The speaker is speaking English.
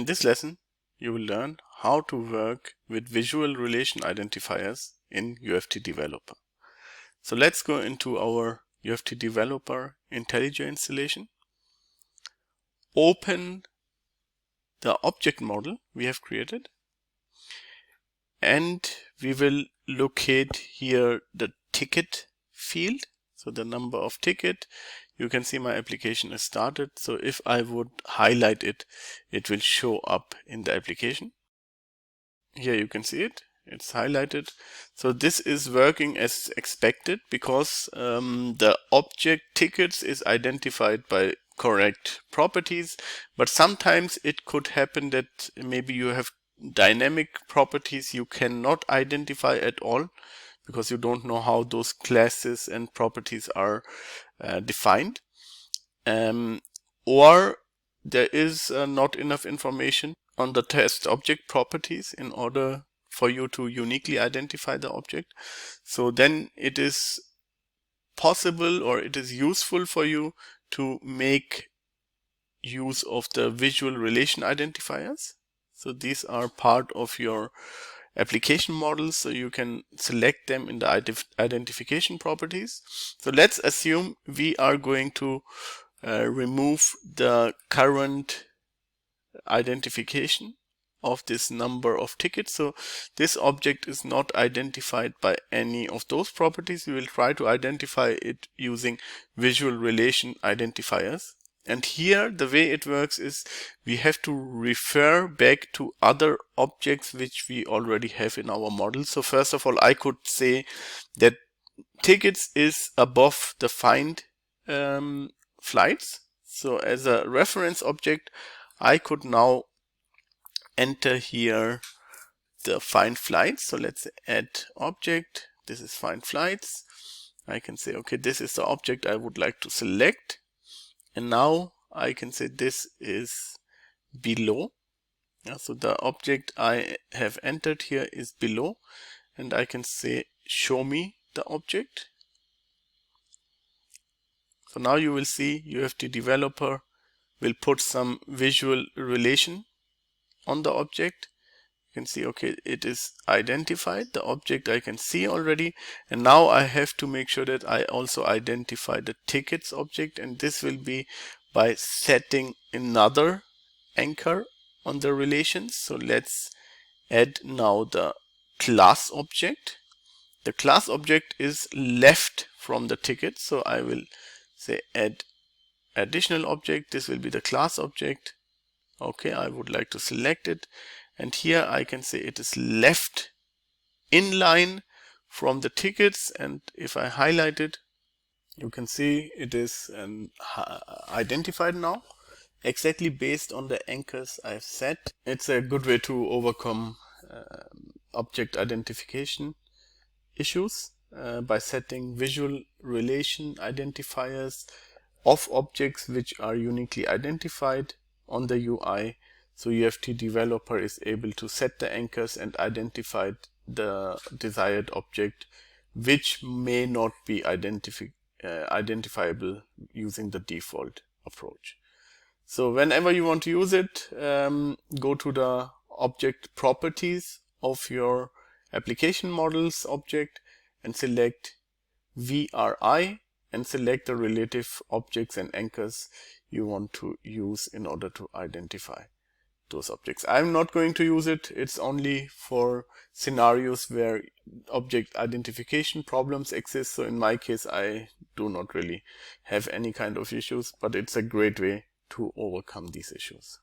this lesson, you will learn how to work with visual relation identifiers in UFT Developer. So let's go into our UFT Developer IntelliJ installation. Open the object model we have created, and we will locate here the ticket field. So the number of ticket, you can see my application is started. So if I would highlight it, it will show up in the application. Here you can see it, it's highlighted. So this is working as expected because the object tickets is identified by correct properties, but sometimes it could happen that maybe you have dynamic properties you cannot identify at all because you don't know how those classes and properties are defined, or there is not enough information on the test object properties in order for you to uniquely identify the object. So then it is possible, or it is useful for you to make use of the visual relation identifiers. So these are part of your application models, so you can select them in the identification properties. So let's assume we are going to remove the current identification of this number of tickets. So this object is not identified by any of those properties. We will try to identify it using visual relation identifiers. And here the way it works is we have to refer back to other objects which we already have in our model. So first of all, I could say that tickets is above the find flights. So as a reference object, I could now enter here the find flights. So let's add object. This is find flights. I can say, okay, this is the object I would like to select. And now I can say this is below. So the object I have entered here is below, and I can say show me the object. So now you will see UFT Developer will put some visual relation on the object. You can see, okay, it is identified. The object I can see already, and now I have to make sure that I also identify the tickets object, and this will be by setting another anchor on the relations. So let's add now the class object. The class object is left from the ticket, so I will say add additional object. This will be the class object. Okay, I would like to select it, and here I can say it is left in line from the tickets, and if I highlight it, you can see it is identified now exactly based on the anchors I've set. It's a good way to overcome object identification issues by setting visual relation identifiers of objects which are uniquely identified on the UI. So UFT Developer is able to set the anchors and identify the desired object which may not be identifiable using the default approach. So whenever you want to use it, go to the object properties of your application models object and select VRI and select the relative objects and anchors you want to use in order to identify those objects. I'm not going to use it. It's only for scenarios where object identification problems exist. So in my case, I do not really have any kind of issues, but it's a great way to overcome these issues.